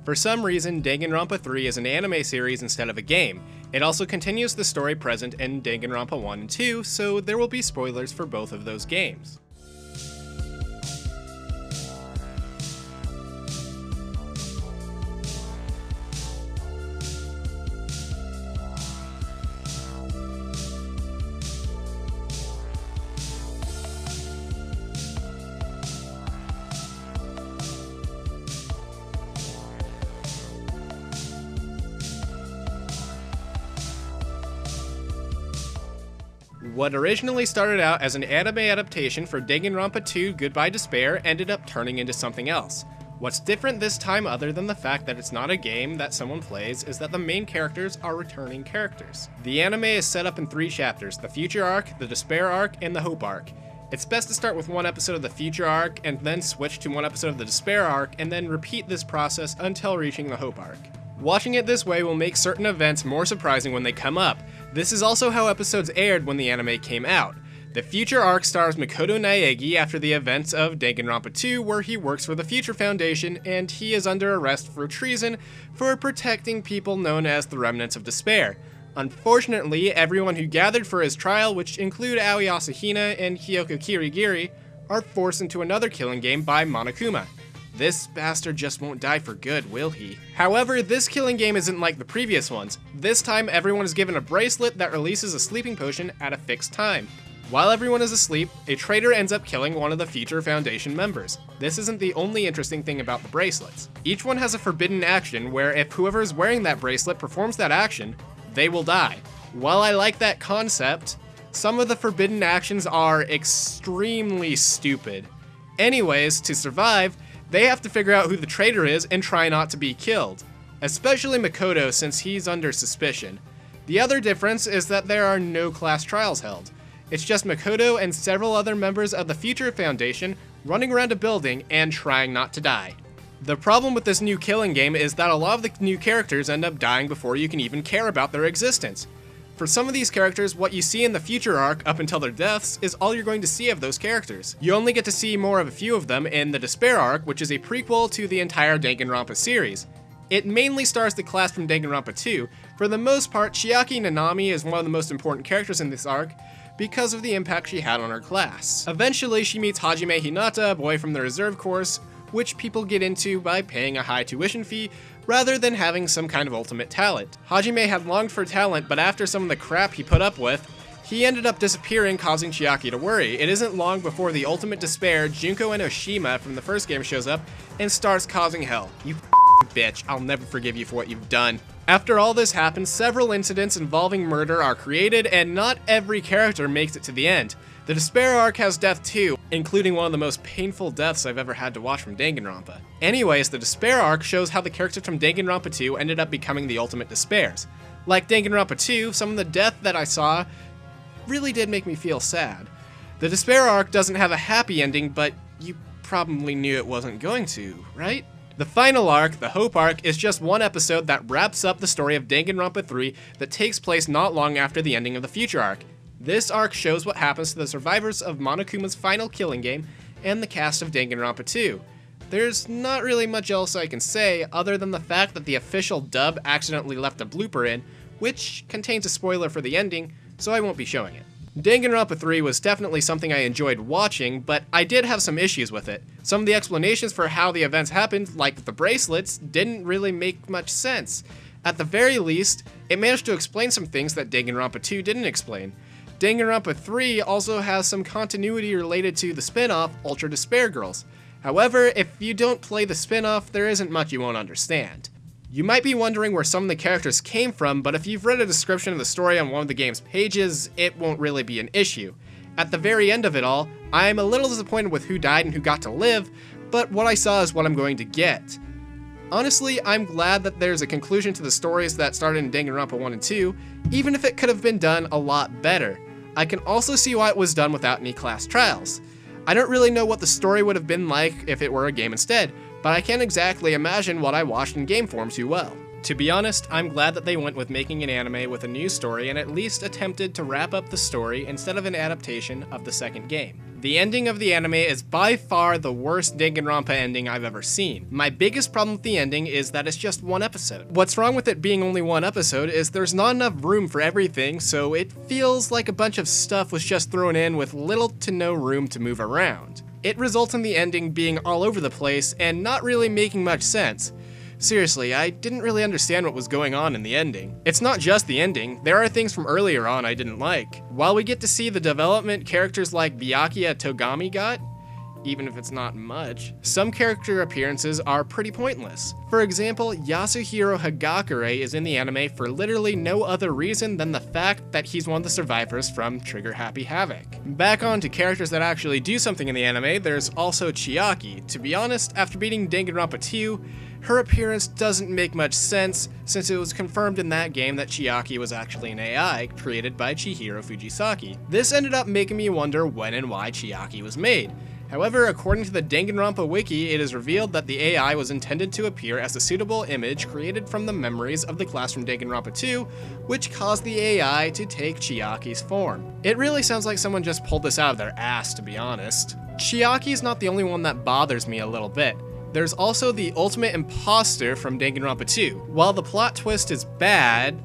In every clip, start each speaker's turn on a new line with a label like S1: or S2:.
S1: For some reason, Danganronpa 3 is an anime series instead of a game. It also continues the story present in Danganronpa 1 and 2, so there will be spoilers for both of those games. What originally started out as an anime adaptation for Danganronpa 2 Goodbye Despair ended up turning into something else. What's different this time, other than the fact that it's not a game that someone plays, is that the main characters are returning characters. The anime is set up in 3 chapters: the Future Arc, the Despair Arc, and the Hope Arc. It's best to start with one episode of the Future Arc and then switch to one episode of the Despair Arc and then repeat this process until reaching the Hope Arc. Watching it this way will make certain events more surprising when they come up. This is also how episodes aired when the anime came out. The Future Arc stars Makoto Naegi after the events of Danganronpa 2, where he works for the Future Foundation and he is under arrest for treason for protecting people known as the Remnants of Despair. Unfortunately, everyone who gathered for his trial, which include Aoi Asahina and Hiyoko Kirigiri, are forced into another killing game by Monokuma. This bastard just won't die for good, will he? However, this killing game isn't like the previous ones. This time, everyone is given a bracelet that releases a sleeping potion at a fixed time. While everyone is asleep, a traitor ends up killing one of the Future Foundation members. This isn't the only interesting thing about the bracelets. Each one has a forbidden action where if whoever is wearing that bracelet performs that action, they will die. While I like that concept, some of the forbidden actions are extremely stupid. Anyways, to survive, they have to figure out who the traitor is and try not to be killed, especially Makoto since he's under suspicion. The other difference is that there are no class trials held. It's just Makoto and several other members of the Future Foundation running around a building and trying not to die. The problem with this new killing game is that a lot of the new characters end up dying before you can even care about their existence. For some of these characters, what you see in the Future Arc up until their deaths is all you're going to see of those characters. You only get to see more of a few of them in the Despair Arc, which is a prequel to the entire Danganronpa series. It mainly stars the class from Danganronpa 2. For the most part, Chiaki Nanami is one of the most important characters in this arc because of the impact she had on her class. Eventually, she meets Hajime Hinata, a boy from the reserve course, which people get into by paying a high tuition fee rather than having some kind of ultimate talent. Hajime had longed for talent, but after some of the crap he put up with, he ended up disappearing, causing Chiaki to worry. It isn't long before the ultimate despair, Junko Enoshima from the first game, shows up and starts causing hell. You bitch, I'll never forgive you for what you've done. After all this happens, several incidents involving murder are created, and not every character makes it to the end. The Despair Arc has death too, including one of the most painful deaths I've ever had to watch from Danganronpa. Anyways, the Despair Arc shows how the characters from Danganronpa 2 ended up becoming the ultimate despairs. Like Danganronpa 2, some of the death that I saw really did make me feel sad. The Despair Arc doesn't have a happy ending, but you probably knew it wasn't going to, right? The final arc, the Hope Arc, is just one episode that wraps up the story of Danganronpa 3 that takes place not long after the ending of the Future Arc. This arc shows what happens to the survivors of Monokuma's final killing game and the cast of Danganronpa 2. There's not really much else I can say other than the fact that the official dub accidentally left a blooper in, which contains a spoiler for the ending, so I won't be showing it. Danganronpa 3 was definitely something I enjoyed watching, but I did have some issues with it. Some of the explanations for how the events happened, like the bracelets, didn't really make much sense. At the very least, it managed to explain some things that Danganronpa 2 didn't explain. Danganronpa 3 also has some continuity related to the spin-off Ultra Despair Girls. However, if you don't play the spin-off, there isn't much you won't understand. You might be wondering where some of the characters came from, but if you've read a description of the story on one of the game's pages, it won't really be an issue. At the very end of it all, I'm a little disappointed with who died and who got to live, but what I saw is what I'm going to get. Honestly, I'm glad that there's a conclusion to the stories that started in Danganronpa 1 and 2, even if it could have been done a lot better. I can also see why it was done without any class trials. I don't really know what the story would have been like if it were a game instead, but I can't exactly imagine what I watched in game form too well. To be honest, I'm glad that they went with making an anime with a new story and at least attempted to wrap up the story instead of an adaptation of the second game. The ending of the anime is by far the worst Danganronpa ending I've ever seen. My biggest problem with the ending is that it's just one episode. What's wrong with it being only one episode is there's not enough room for everything, so it feels like a bunch of stuff was just thrown in with little to no room to move around. It results in the ending being all over the place and not really making much sense. Seriously, I didn't really understand what was going on in the ending. It's not just the ending, there are things from earlier on I didn't like. While we get to see the development characters like Byakuya Togami got, even if it's not much, some character appearances are pretty pointless. For example, Yasuhiro Hagakure is in the anime for literally no other reason than the fact that he's one of the survivors from Trigger Happy Havoc. Back on to characters that actually do something in the anime, there's also Chiaki. To be honest, after beating Danganronpa 2, her appearance doesn't make much sense, since it was confirmed in that game that Chiaki was actually an AI created by Chihiro Fujisaki. This ended up making me wonder when and why Chiaki was made. However, according to the Danganronpa wiki, it is revealed that the AI was intended to appear as a suitable image created from the memories of the class from Danganronpa 2, which caused the AI to take Chiaki's form. It really sounds like someone just pulled this out of their ass, to be honest. Chiaki's not the only one that bothers me a little bit. There's also the ultimate imposter from Danganronpa 2. While the plot twist is bad,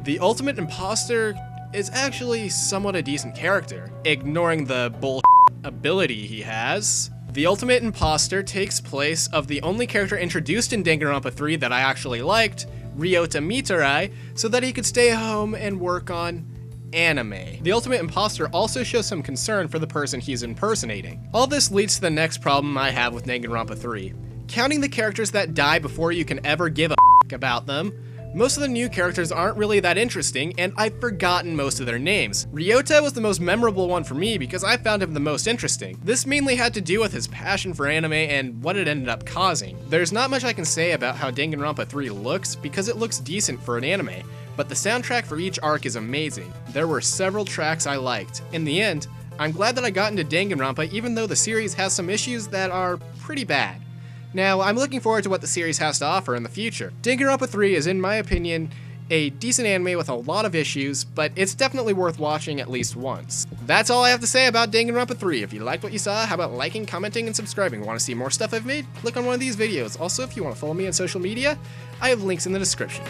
S1: the ultimate imposter is actually somewhat a decent character, ignoring the bullshit ability he has. The ultimate imposter takes place of the only character introduced in Danganronpa 3 that I actually liked, Ryota Mitarai, so that he could stay home and work on anime. The ultimate imposter also shows some concern for the person he's impersonating. All this leads to the next problem I have with Danganronpa 3. Counting the characters that die before you can ever give a about them, most of the new characters aren't really that interesting, and I've forgotten most of their names. Ryota was the most memorable one for me because I found him the most interesting. This mainly had to do with his passion for anime and what it ended up causing. There's not much I can say about how Danganronpa 3 looks because it looks decent for an anime, but the soundtrack for each arc is amazing. There were several tracks I liked. In the end, I'm glad that I got into Danganronpa even though the series has some issues that are pretty bad. Now, I'm looking forward to what the series has to offer in the future. Danganronpa 3 is, in my opinion, a decent anime with a lot of issues, but it's definitely worth watching at least once. That's all I have to say about Danganronpa 3. If you liked what you saw, how about liking, commenting, and subscribing? Want to see more stuff I've made? Click on one of these videos. Also, if you want to follow me on social media, I have links in the description.